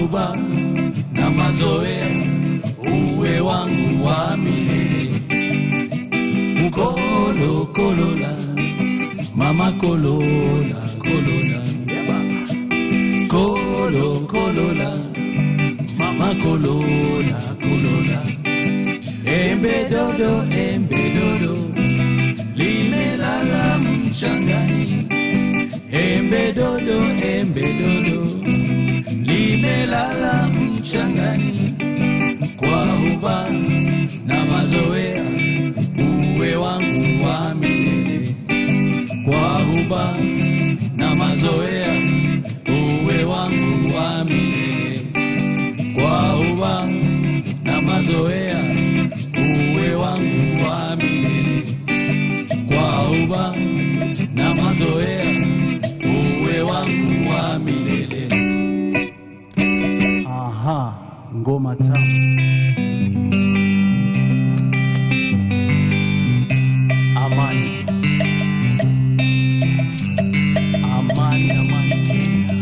huba na mazoea, uwe wangu wa milele. Kolo kolola, mama kolola kolola, kolo kolola, mama kolola kolola. Embe dodo, limelala mchangani. Embe dodo, limelala mchangani. Kwa huba na mazoea, uwe wangu wa milele. Kwa huba na mazoea, uwe wangu wa milele. Kwa huba na mazoea, uwe wangu wa milele. Kwa huba na mazoea, uwe wangu wa milele. Aha, ngoma tamu. Amani, amani, amani Kenya.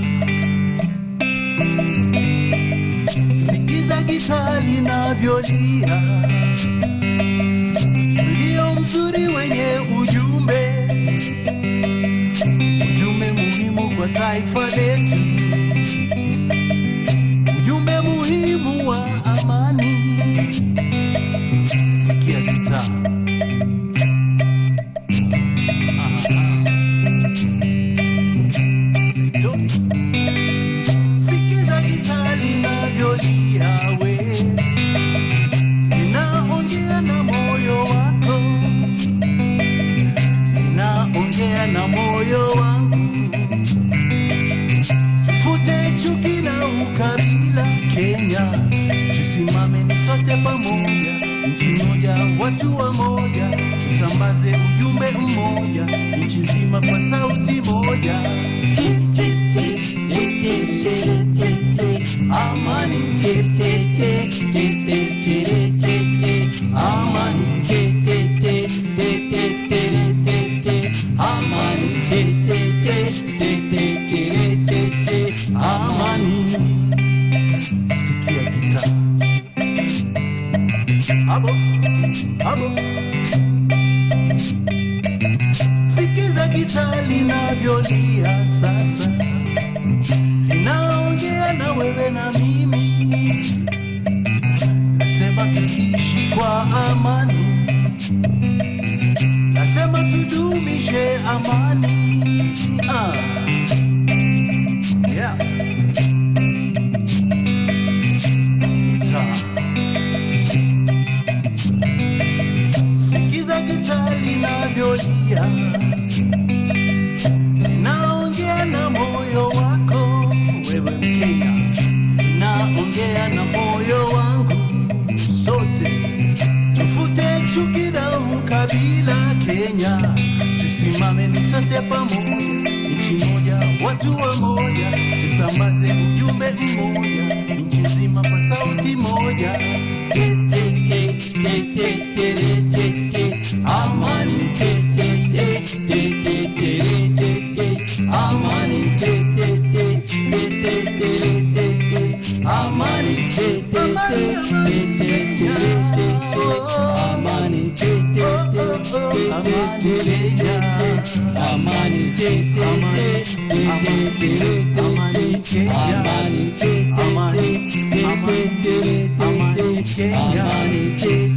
Sikiza gitaa linavyolia, mlio mzuri wenye ujumbe, ujumbe muhimu kwa taifa letu, ujumbe muhimu wa amani. Sikia gitaa. Sikiza gitaa linavyolia we, linaongea na moyo wako, linaongea na moyo wangu. Tufute chuki na ukabila Kenya, tusimame ni sote pamoja, nchi moja, watu wa moja, tusambaze ujumbe mmoja, nchi nzima kwa sauti moja. Amani, amani, amani. Sikia gitaa. Abo, abo. Sikiza gitaa linavyolia sasa, linaongea na wewe na mimi. Nasema tuishi kwa amani, nasema tudumishe amani. Yeah. Gitaa. Sikiza gitaa linavyolia, linaongea na moyo wako, wewe Mkenya, linaongea na moyo wangu. Sote tufute chuki na ukabila Kenya, tusimame ni sote pamoja, nchi moja, watu wa moja, tusambaze ujumbe mmoja, nchi nzima kwa sauti moja. Amani,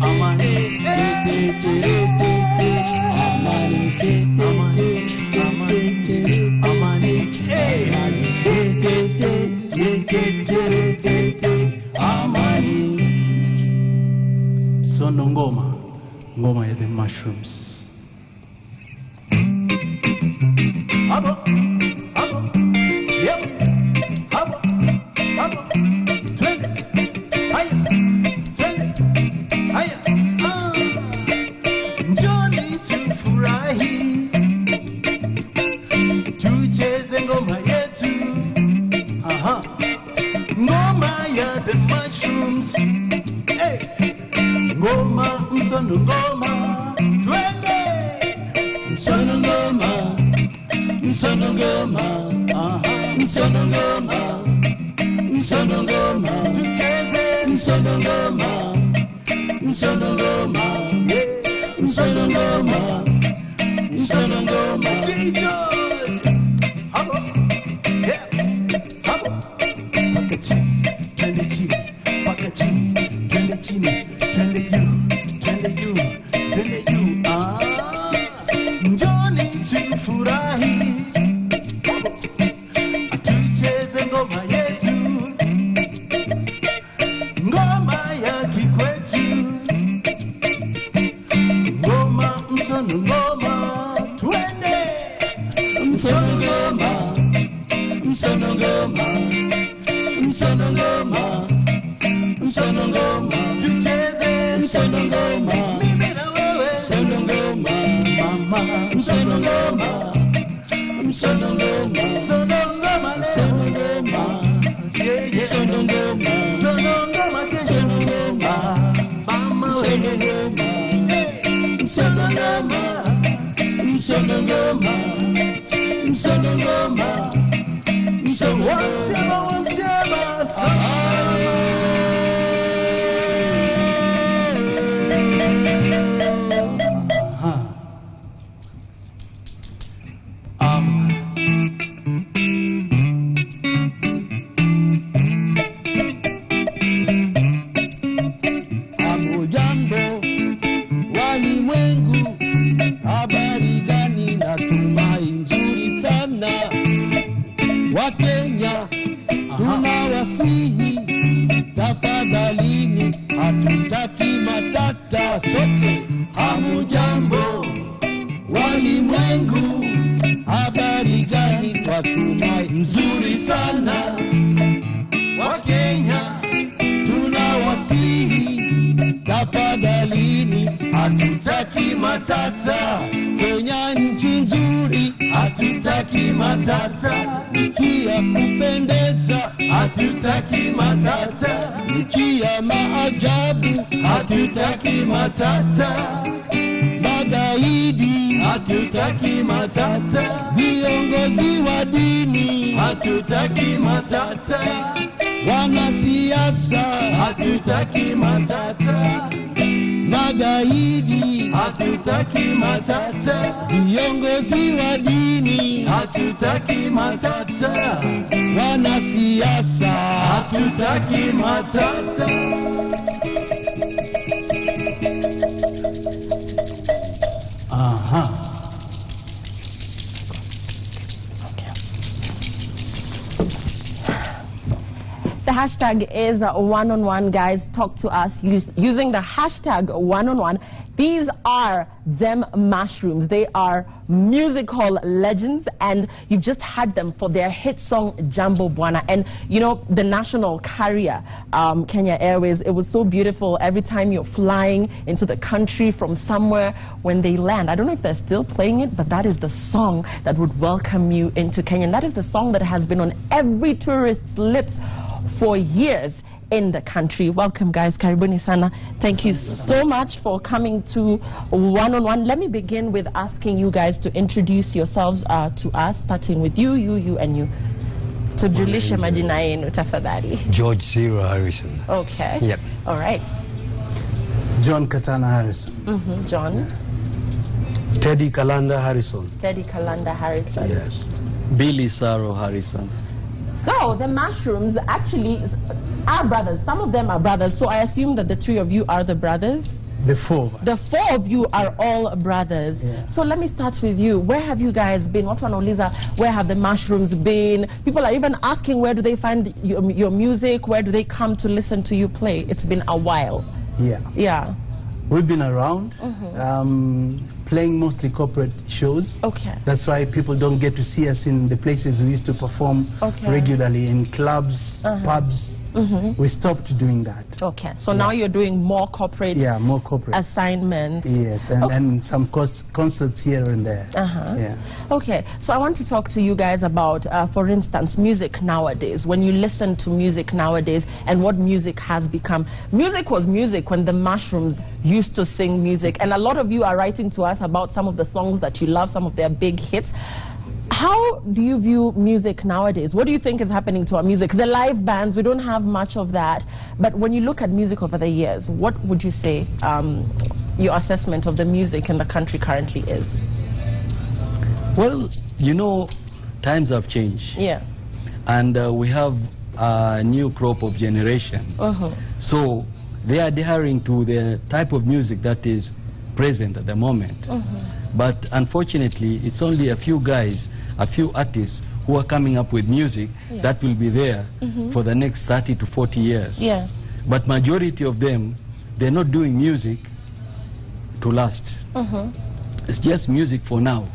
amani, amani, Sono ngoma, ngoma ya the Mushrooms. Abo, abo, yep, abo, abo, twende, haya, twende, haya. Njoni tufurahi, tucheze ngoma yetu. Aha, ngoma ya the Mushrooms. Hey, ngoma, msono ngoma, twende. Msono ngoma, msono ngoma, aha, msono ngoma, msono ngoma. Msonongoma, yeah, Msonongoma, Msonongoma, G-George, habo, yeah, habo, paka chini, twende chini, paka chini, twende chini, twende juu, twende juu, twende juu, njoni tufurahi, habo, tucheze ngoma yetu, ngoma ya kikwetu, ngoma msonongoma, twende msonongoma, msonongoma, msonongoma, msonongoma, tucheze msonongoma, mimi na wewe msonongoma, mama msonongoma, msonongoma, msonongoma, msonongoma, yeah, yeah, msonongoma, msonongoma, kesho msonongoma, mama msonongoma, msonongoma, msonongoma, msonongoma, msonongoma, Jambo walimwengu, habari gani? Natumai nzuri sana. Wakenya tunawasihi, tafadhalini, hatutaki matata sote. Hamujambo walimwengu, habari gani? Twatumai nzuri sana. Wakenya tunawasihi, tafadhalini, hatutaki matata. Kenya nchi nzuri, hatutaki matata. Nchi ya kupendeza, hatutaki matata. Nchi ya maajabu, hatutaki matata. Magaidi, hatutaki matata. Viongozi wa dini, hatutaki matata. Wanasiasa, hatutaki matata. Magaidi, hatutaki matata. Viongozi wa dini, hatutaki matata. Wanasiasa, hatutaki matata. Aha. The hashtag is one-on-one, guys. Talk to us using the hashtag one-on-one. These are them mushrooms. They are musical legends, and you've just had them for their hit song Jambo Bwana. And you know, the national carrier, Kenya Airways, it was so beautiful. Every time you're flying into the country from somewhere, when they land, I don't know if they're still playing it, but that is the song that would welcome you into Kenya. And that is the song that has been on every tourist's lips for years in the country. Welcome, guys. Karibuni sana. Thank you so much for coming to One-on-One. Let me begin with asking you guys to introduce yourselves to us, starting with you, and you. Tujulishe majina yenu tafadhali. George Zero Harrison. Okay. Yep. All right. John Katana Harrison. John. Teddy Kalanda Harrison. Teddy Kalanda Harrison. Yes. Billy Saro Harrison. So the mushrooms actually are brothers. Some of them are brothers. So I assume that the three of you are the brothers. The four of us. The four of you are all brothers. Yeah. So let me start with you. Where have you guys been? Watu wanauliza, where have the mushrooms been? People are even asking, where do they find your music? Where do they come to listen to you play? It's been a while. Yeah. Yeah. We've been around, playing mostly corporate shows. Okay. That's why people don't get to see us in the places we used to perform regularly, in clubs, pubs. We stopped doing that. Okay. So now you're doing more corporate, more corporate assignments. Yes, and then some concerts here and there. Yeah. Okay, so I want to talk to you guys about, for instance, music nowadays. When you listen to music nowadays and what music has become. Music was music when the mushrooms used to sing music. And a lot of you are writing to us about some of the songs that you love, some of their big hits. How do you view music nowadays? What do you think is happening to our music? The live bands, we don't have much of that. But when you look at music over the years, what would you say your assessment of the music in the country currently is? Well, you know, times have changed. Yeah. And we have a new crop of generation. So they are adhering to the type of music that is present at the moment. But unfortunately, it's only a few guys, a few artists who are coming up with music that will be there for the next 30 to 40 years. Yes. But majority of them, they're not doing music to last. It's just music for now.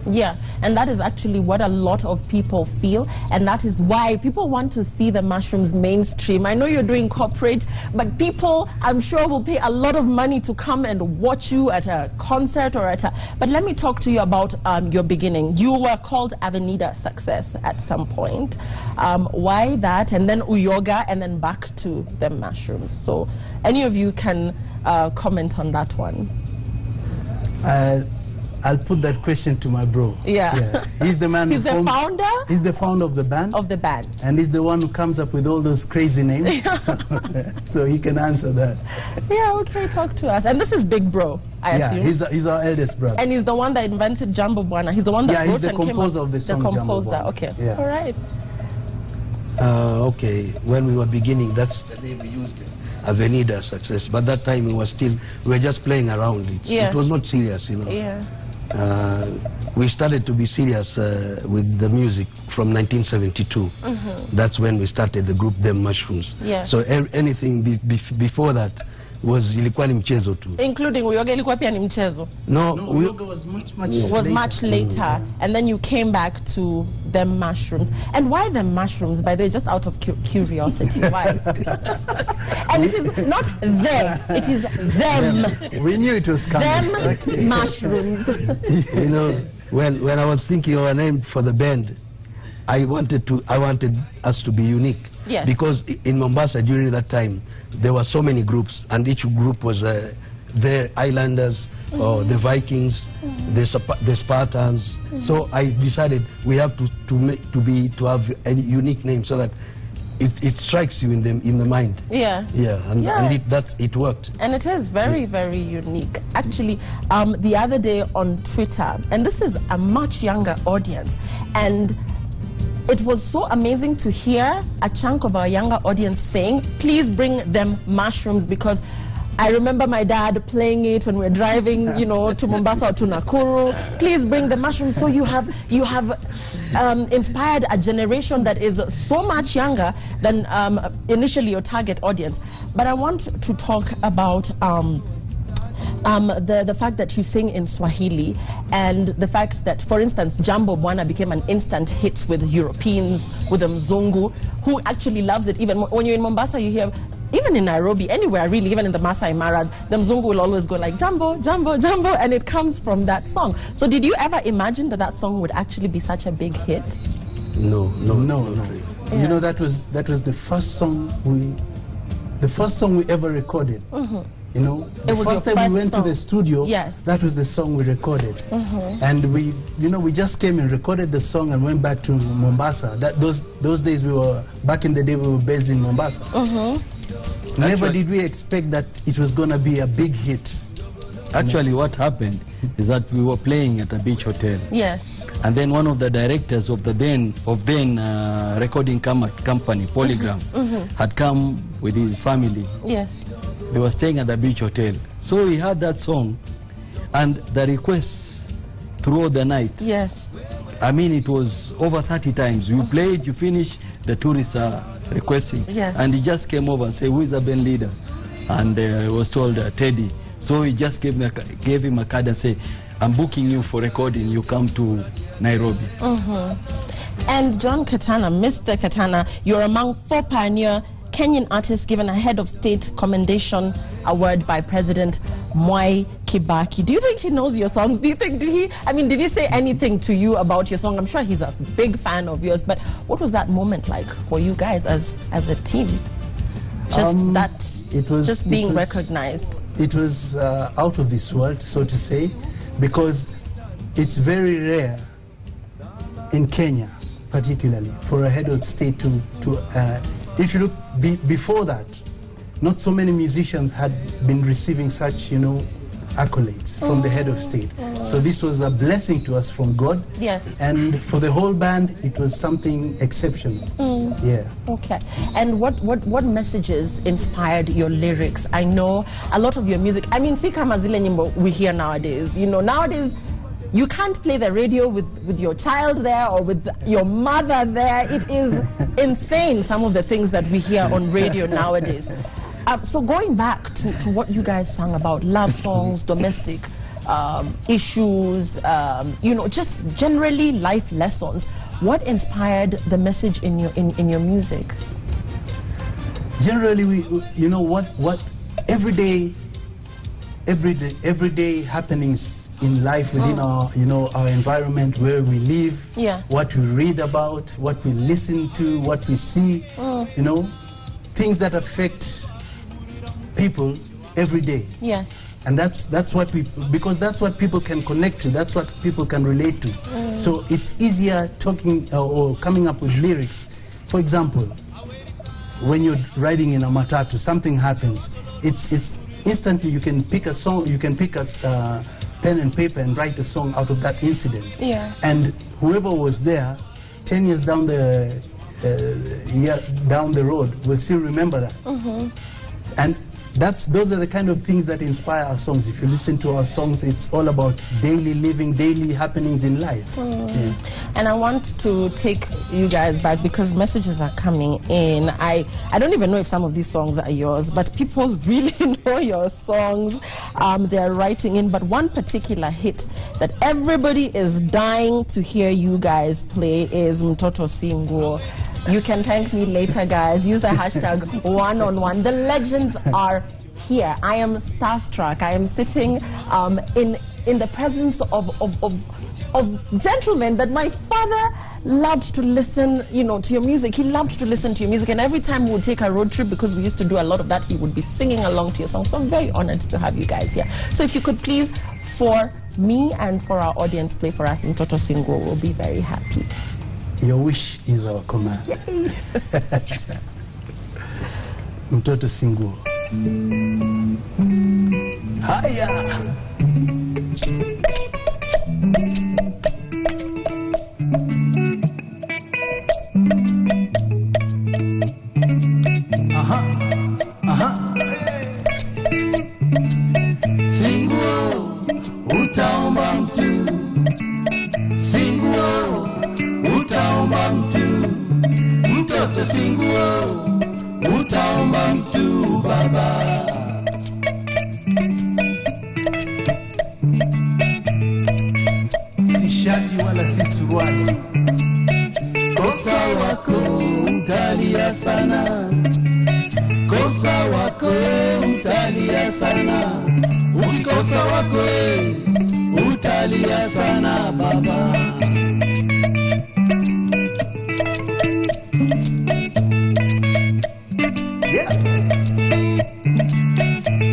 Yeah, and that is actually what a lot of people feel, and that is why people want to see the Mushrooms mainstream. I know you're doing corporate, but people, I'm sure, will pay a lot of money to come and watch you at a concert or at a... But let me talk to you about your beginning. You were called Avenida Success at some point. Why that, and then Uyoga, and then back to the Mushrooms? So any of you can comment on that one. I'll put that question to my bro. Yeah. He's the man. He's the founder? He's the founder of the band. Of the band. And he's the one who comes up with all those crazy names. So he can answer that. Yeah, okay, talk to us. And this is Big Bro, I assume. Yeah, he's our eldest brother. And he's the one that invented Jambo Bwana. He's the one that wrote he's the and came composer up, of the song The Jambo composer, Bwana. okay. Yeah. All right. Okay, when we were beginning, that's the name we used, Avenida Success. But that time we were just playing around it. Yeah. It was not serious, you know. Yeah. We started to be serious with the music from 1972. That's when we started the group Them Mushrooms. Yeah. So anything before that was ilikuwa ni mchezo tu. Including Uyoga ilikuwa pia ni mchezo. No, Uyoga was much later. And then you came back to Them Mushrooms. And why Them Mushrooms, by the way, just out of curiosity? Why? And it is not them, it is them. We knew it was coming. Them Mushrooms. You know, when I was thinking of a name for the band, I wanted us to be unique. Yes. Because in Mombasa during that time, there were so many groups, and each group was the Islanders, or the Vikings, the Spartans. So I decided we have to have a unique name so that it strikes you in the mind. Yeah. Yeah, and it worked. And it is very, very unique. Actually, the other day on Twitter, and this is a much younger audience, and it was so amazing to hear a chunk of our younger audience saying, please bring Them Mushrooms, because I remember my dad playing it when we were driving, you know, to Mombasa or to Nakuru. Please bring the Mushrooms. So you have inspired a generation that is so much younger than initially your target audience. But I want to talk about the fact that you sing in Swahili, and the fact that, for instance, Jambo Bwana became an instant hit with Europeans, with the Mzungu, who actually loves it. Even when you're in Mombasa, you hear, even in Nairobi, anywhere really, even in the Masai Mara, the Mzungu will always go like, Jambo, Jambo, Jambo, and it comes from that song. So did you ever imagine that song would actually be such a big hit? No. Yeah. You know, that was the first song we ever recorded. You know, the first time we went to the studio, that was the song we recorded. And we just came and recorded the song and went back to Mombasa. Those days back in the day we were based in Mombasa. Never did we expect that it was going to be a big hit. Actually, what happened is that we were playing at a beach hotel. Yes. And then one of the directors of then recording company, Polygram, had come with his family. Yes. They were staying at the beach hotel. So he heard that song and the requests throughout the night. Yes. I mean, it was over 30 times. You played, you finished, the tourists are requesting. Yes. And he just came over and said, who is the band leader? And I was told, Teddy. So he just gave him a card and said, I'm booking you for recording. You come to Nairobi. And John Katana, Mr. Katana, you're among 4 pioneer Kenyan artists given a head of state commendation award by President Mwai Kibaki. Do you think he knows your songs? Do you think, did he say anything to you about your song? I'm sure he's a big fan of yours, but what was that moment like for you guys as a team? Just being recognized. It was out of this world, so to say, because it's very rare in Kenya, particularly, for a head of state to if you look before that, not so many musicians had been receiving such, accolades from the head of state. So this was a blessing to us from God. Yes. And for the whole band, it was something exceptional. Yeah. Okay. And what messages inspired your lyrics? I know a lot of your music. I mean, si kama zile nyimbo we hear nowadays. Nowadays, you can't play the radio with your child there or with your mother there. It is insane, some of the things that we hear on radio nowadays. So going back to what you guys sang about, love songs, domestic issues, just generally life lessons, what inspired the message in your music? Generally, what everyday happenings in life within our environment where we live, what we read about, what we listen to, what we see, things that affect people every day. Yes. And that's what because that's what people can connect to, that's what people can relate to. So it's easier talking or coming up with lyrics. For example, when you're riding in a matatu, something happens, it's instantly you can pick a song, you can pick a pen and paper and write a song out of that incident. Yeah. And whoever was there 10 years down the road will still remember that. And those are the kind of things that inspire our songs. If you listen to our songs, it's all about daily living, daily happenings in life. Yeah. And I want to take you guys back because messages are coming in. I don't even know if some of these songs are yours, but people really know your songs. They're writing in, but one particular hit that everybody is dying to hear you guys play is Mtoto Singuo. You can thank me later, guys. Use the hashtag #1on1. The legends are here. I am starstruck. I am sitting in the presence of gentlemen that my father loved to listen, to your music. He loved to listen to your music, and every time we would take a road trip, because we used to do a lot of that, he would be singing along to your song. So I'm very honored to have you guys here. So if you could please, for me and for our audience, play for us Mtoto Singuo, we'll be very happy. Your wish is our command. Mtoto Singuo. Haya. Singuo, utaomba mtu. Singuo, utaomba mtu. Mtoto Singuo, utaomba mtu baba. Si shati wala si suruali. Kosa wako utalia sana. Kosa wako utalia sana. Ukikosa wako utalia sana baba.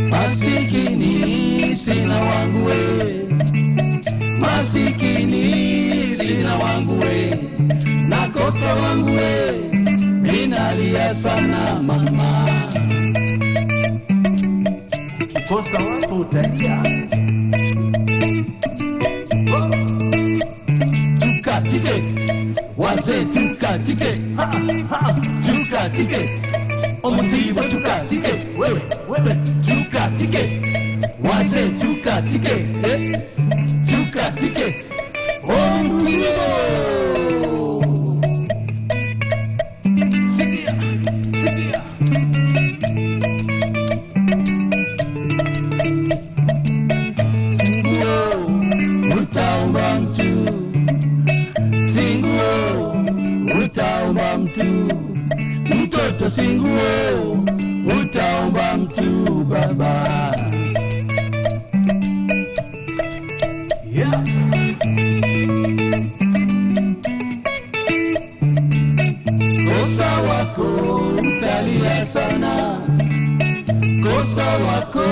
Masikini sina wangu we. Masikini sina wangu we. Nakosa wangu we. Minalia sana mama. Ukikosa wako utalia. Tukatike waze tukatike. Tukatike omutiba tukatike. Wewe tukatike waze tukatike. Tukatike omutiba. Sikia Singuo utaomba mtu. Singuo utaomba mtu. Mtoto Singuo utaomba mtu baba. Yeah. Kosa wako utalia sana. Kosa wako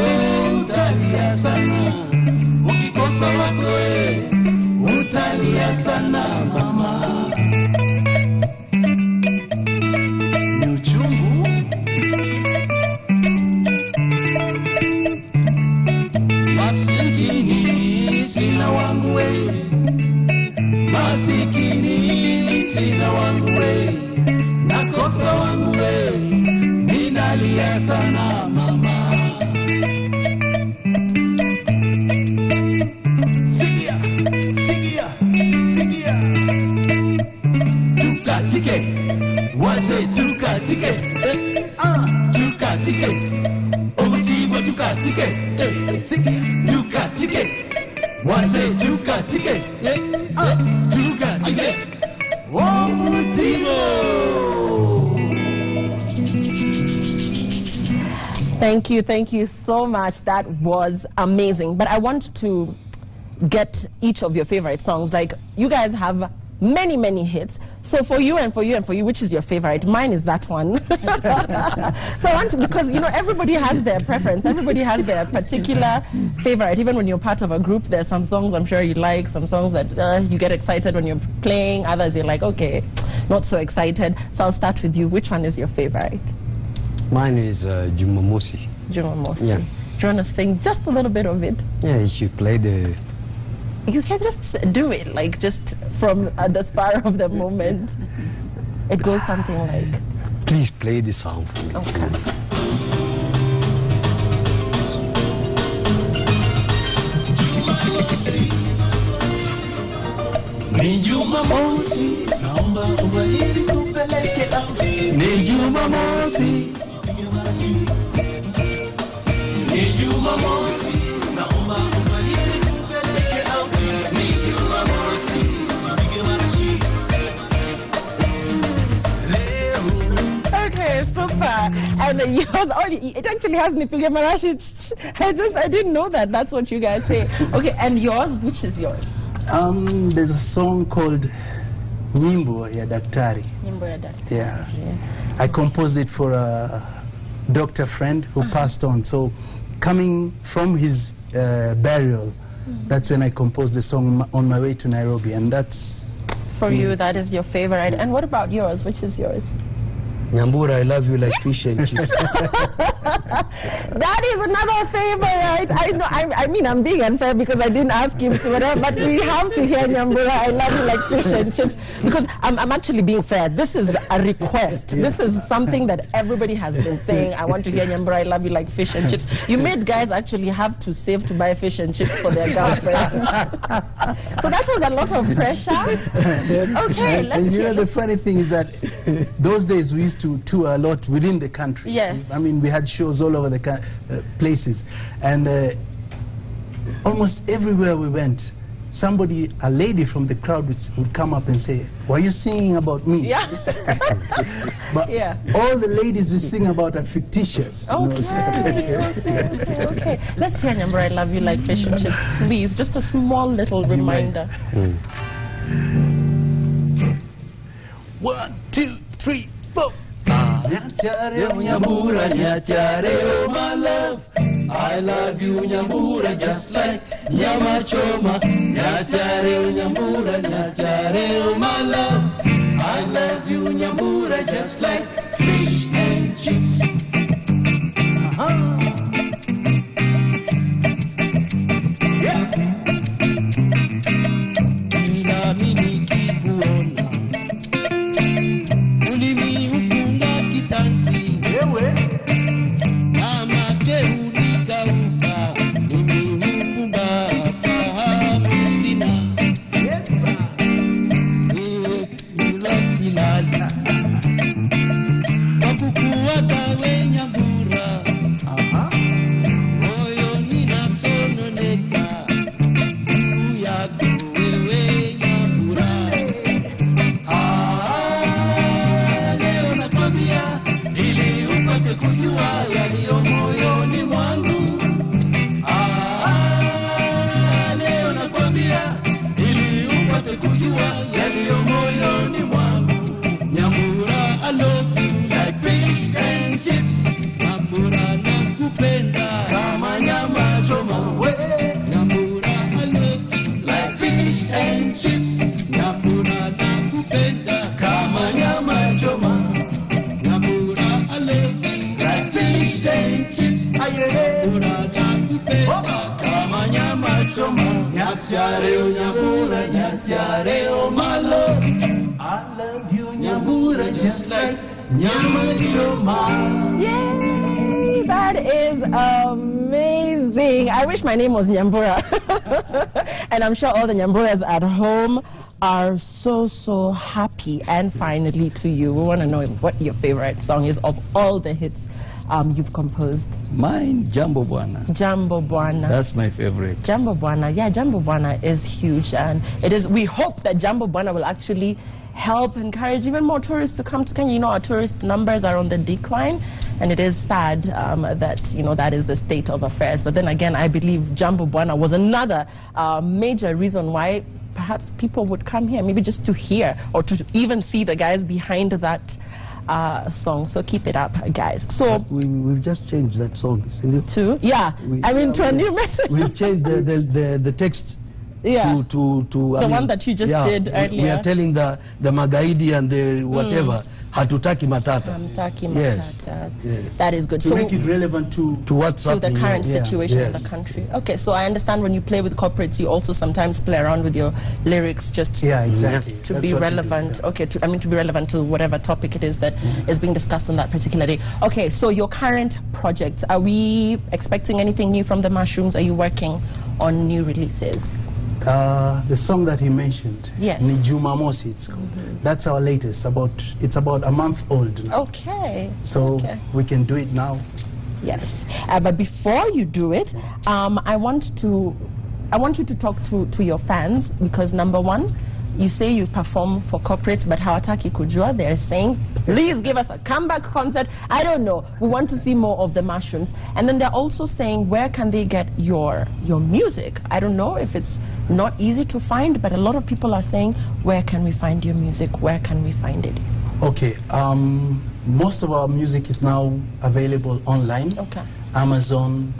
utalia sana. Ukikosa wako utalia sana mama. sana mama. Sikia, sikia, sikia. Tukatike, waje tukatike. Tukatike, omutibo tukatike. Sikia, tukatike, waje tukatike. Tukatike, omutibo. Thank you so much. That was amazing. But I want to get each of your favorite songs. Like, you guys have many, many hits. So for you and for you and for you, which is your favorite? Mine is that one. So I want to, because, you know, everybody has their preference. Everybody has their particular favorite. Even when you're part of a group, there's some songs I'm sure you like, some songs that you get excited when you're playing. Others you're like, okay, not so excited. So I'll start with you. Which one is your favorite? Mine is Jumamosi. Jumamosi. Yeah. Do you want to sing just a little bit of it? Yeah, you should play the... You can just do it, like just from the spur of the moment. It goes something like... Please play the song for me. Okay. Ni Jumamosi, naomba ubadili kupeleke out. Ni Jumamosi, ni Jumamosi, naomba ubadili kupeleke out. Ni Jumamosi, nipige marashi. Okay, super. And yours, it actually has Nipige Marashi. I didn't know that. That's what you guys say. Okay, and yours, which is yours? There's a song called Nyimbo ya Daktari. Nyimbo ya Daktari. Yeah. I composed it for a doctor friend who passed on. So coming from his burial, that's when I composed the song on my way to Nairobi. And that's... For you, that is your favorite. And what about yours? Which is yours? Nyambura, I love you like fish and chips. That is another favorite. I know. I mean, I'm being unfair because I didn't ask him to whatever, but we have to hear Nyambura, I love you like fish and chips, because I'm actually being fair. This is a request. Yeah. This is something that everybody has been saying. I want to hear Nyambura, I love you like fish and chips. You made guys actually have to save to buy fish and chips for their girlfriends. So that was a lot of pressure. Okay, let's and you hear know, the funny thing is that those days we used to tour a lot within the country. Yes. I mean, we had shows all over the places. And almost everywhere we went, somebody, a lady from the crowd would come up and say, were you singing about me? Yeah. But yeah. all the ladies we sing about are fictitious. Okay. Let's hear Nyambura, I love you like fish and chips, please. Just a small little reminder. 1, 2, 3, 4. Nyachare Nyambura, Nyachare, oh my love. I love you Nyambura just like nyama choma. Nyachare Nyambura, Nyachare, oh my love. I love you Nyambura just like fish and chips. Yeah. Ila mimi kikuona ulimi ufunga kitanzi wewe mama keunika uka mimi hupunga fahamu sina. Yes sir. Ila silali wakukuwaza we Nyambura. Moyo ninasononeka juu yako wewe Nyambura. Leo nakwambia ili upate kujua yaliyo moyoni mwangu. Leo nakwambia ili upate kujua yaliyo moyoni mwangu. Nyambura, I love you like fish and chips. Nyambura, nakupenda kama nyama choma. Nyambura, I love you like fish and chips. Nyambura, nakupenda kama nyama choma. Nyambura, I love you like fish and chips. Nyambura, nakupenda kama nyama choma. Nyachare o Nyambura, Nyachare o my love. I love you Nyambura just like nyama choma. Yay! That is amazing. I wish my name was Nyambura. And I'm sure all the Nyamburas at home are so happy. And finally to you, we want to know what your favorite song is of all the hits you've composed. Mine, Jambo Bwana. Jambo Bwana. That's my favorite. Jambo Bwana. Yeah, Jambo Bwana is huge, and it is. We hope that Jambo Bwana will actually help encourage even more tourists to come to Kenya. You know, our tourist numbers are on the decline, and it is sad that, you know, that is the state of affairs. But then again, I believe Jambo Bwana was another major reason why perhaps people would come here, maybe just to hear or to even see the guys behind that song. So keep it up, guys. So we've just changed that song, isn't it? to to a new message. We've changed the text. Yeah. To the one that you just did earlier. We are telling the magaidi and the whatever, hatutaki matata. Hatutaki matata. Yes. That is good. To make it relevant to what's to the happening, current yeah. situation in Yes. the country. Okay, so I understand when you play with corporates, you also sometimes play around with your lyrics just exactly to That's be what we do, relevant. yeah. Okay, to be relevant to whatever topic it is that is being discussed on that particular day. Okay, so your current projects, are we expecting anything new from the Mushrooms? Are you working on new releases? The song that he mentioned, Yes. Ni Jumamosi, it's called. That's our latest. It's about a month old now. Okay. So okay. we can do it now. Yes, but before you do it, I want you to talk to your fans, because number one, you say you perform for corporates, but hawataki kujua. They're saying, please give us a comeback concert. I don't know. We want to see more of the Mushrooms. And then they're also saying, where can they get your music? I don't know if it's not easy to find, but a lot of people are saying, where can we find your music? Where can we find it? Okay. Most of our music is now available online. Okay. Amazon,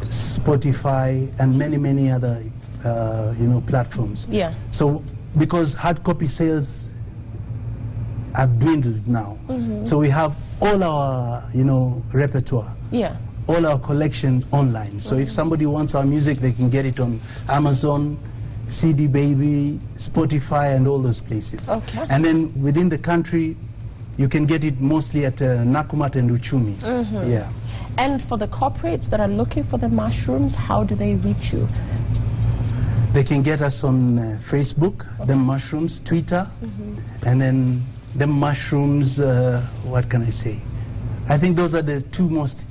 Spotify, and many other platforms. Yeah. So because hard copy sales have dwindled now, so we have all our repertoire. Yeah. All our collection online. So if somebody wants our music, they can get it on Amazon, CD Baby, Spotify, and all those places. Okay. And then within the country, you can get it mostly at Nakumat and Uchumi. Yeah. And for the corporates that are looking for the Mushrooms, how do they reach you? They can get us on Facebook, Them Mushrooms, Twitter, and then Them Mushrooms, what can I say? I think those are the two most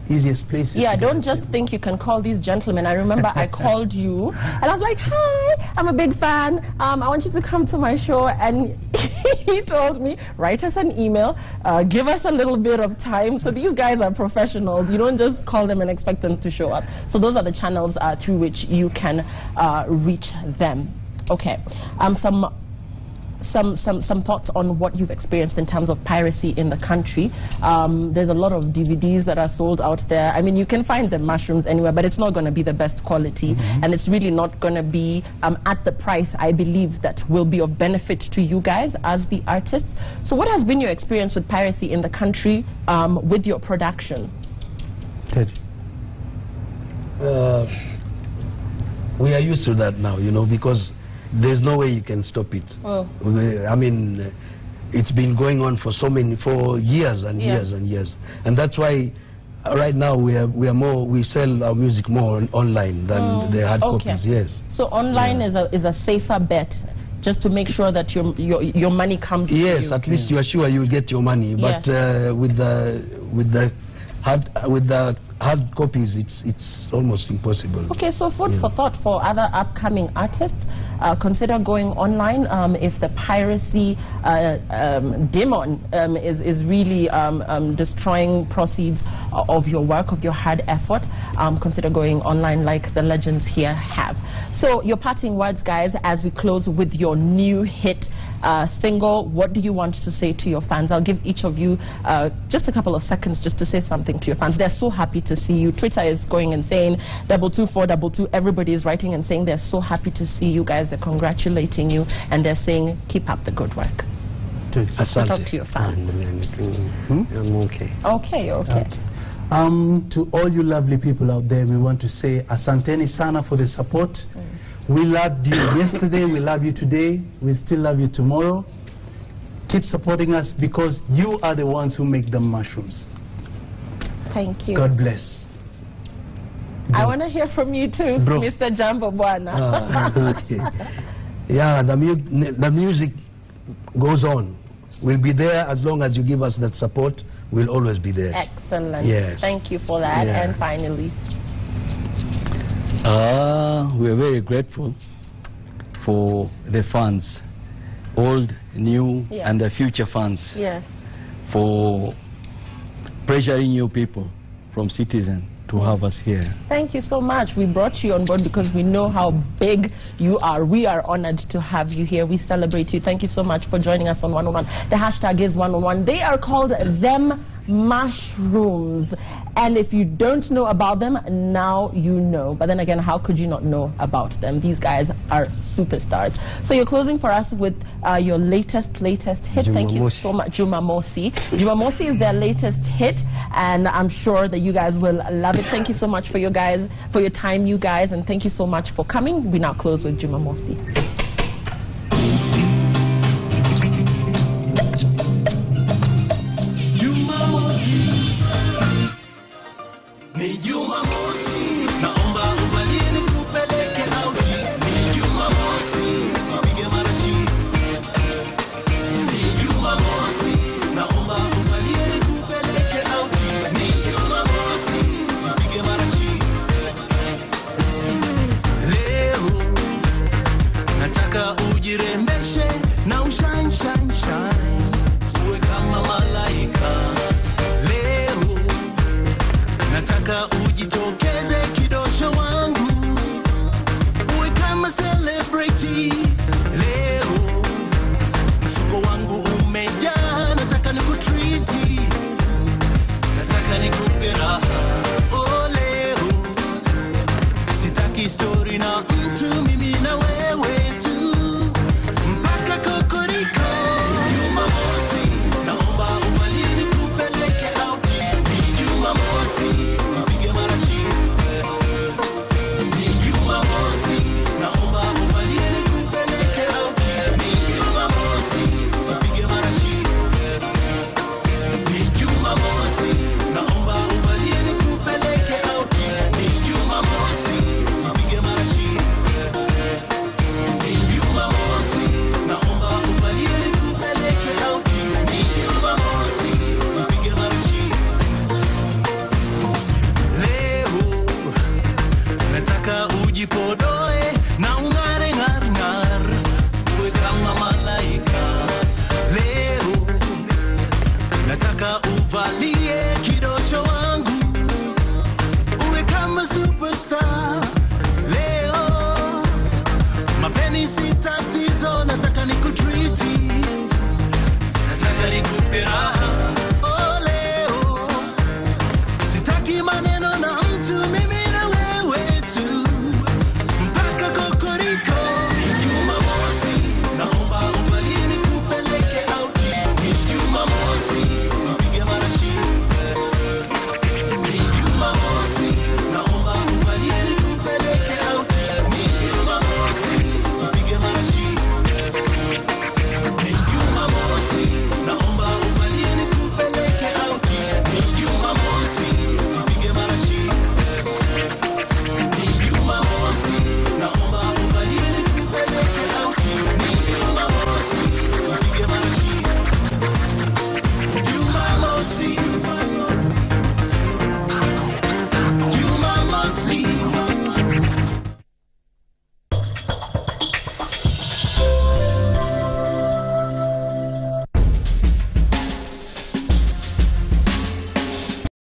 easiest places. Yeah, to don't get just think you can call these gentlemen. I remember I called you and I was like, hi, I'm a big fan. I want you to come to my show. And he told me, write us an email, give us a little bit of time. So these guys are professionals. You don't just call them and expect them to show up. So those are the channels through which you can reach them. Okay. Some thoughts on what you've experienced in terms of piracy in the country. There's a lot of DVDs that are sold out there. I mean, you can find the Mushrooms anywhere, but it's not going to be the best quality, and it's really not going to be at the price, I believe, that will be of benefit to you guys as the artists. So what has been your experience with piracy in the country with your production? Ted. We are used to that now, because there's no way you can stop it. Oh. I mean, it's been going on for years and years and years, and that's why right now we sell our music more online than the hard copies. Yes. So online is a safer bet, just to make sure that your money comes. Yes, to you. at least you are sure you'll get your money. But with the hard copies, it's almost impossible. Okay, so food for thought for other upcoming artists. Consider going online if the piracy demon is really destroying proceeds of your work, of your hard effort. Consider going online like the legends here have. So your parting words, guys, as we close with your new hit single. What do you want to say to your fans? I'll give each of you just a couple of seconds just to say something to your fans. They're so happy to see you. Twitter is going insane. 22422. Everybody is writing and saying they're so happy to see you guys. They're congratulating you and they're saying keep up the good work. So talk to your fans. I'm okay. Okay, you're okay. To all you lovely people out there, we want to say asanteni sana for the support. We loved you yesterday, we love you today, we still love you tomorrow. Keep supporting us because you are the ones who make them Mushrooms. Thank you. God bless. I want to hear from you too, Bro. Mr. Jambo Bwana. Okay. Yeah, the music goes on. We'll be there as long as you give us that support. We'll always be there. Excellent. Yes. Thank you for that. Yeah. And finally, We're very grateful for the fans, old, new, Yeah. and the future fans, yes. for pressuring you people from Citizen to have us here. Thank you so much. We brought you on board because we know how big you are. We are honored to have you here. We celebrate you. Thank you so much for joining us on 101. The hashtag is 101. They are called Them Mushrooms. And if you don't know about them, now you know. But then again, how could you not know about them? These guys are superstars. So you're closing for us with your latest hit. Thank you so much, Jumamosi. Jumamosi is their latest hit, and I'm sure that you guys will love it. Thank you so much for your time, you guys, and thank you so much for coming. We now close with Jumamosi. Ni Jumamosi, naomba uvalie nikupeleke auti. Ni Jumamosi, nipige marashi. Ni Jumamosi, naomba uvalie nikupeleke auti. Ni Jumamosi, nipige marashi. Leo nataka ujirembeshe na ushine shine shine, uwe kama malaika. Leo nataka ujitokeze kidosho wangu, uwe kama celebrity. Leo mfuko wangu umejaa, nataka nikutreati, nataka nikupe raha. Oh, leo sitaki story na mtu, mimi na wewe tu mpaka kokoriko. Jumamosi, naomba uvalie nikupeleke auti. Ni Jumamosi, nipige marashi. Ni Jumamosi, naomba uvalie nikupeleke auti. Ni Jumamosi, nipige marashi. Ni Jumamosi, naomba uvalie nikupeleke auti. Ni Jumamosi, nipige marashi. Ni Jumamosi, naomba uvalie nikupeleke auti. Ni Jumamosi, nipige marashi. Leo nataka ujipodoe na ung'are ng'ar ng'ar, uwe kama malaika. Leo nataka uvalie kidosho wangu, uwe kama superstar. Leo mapeni si tatizo, nataka nikutreati, nataka nikupe raha.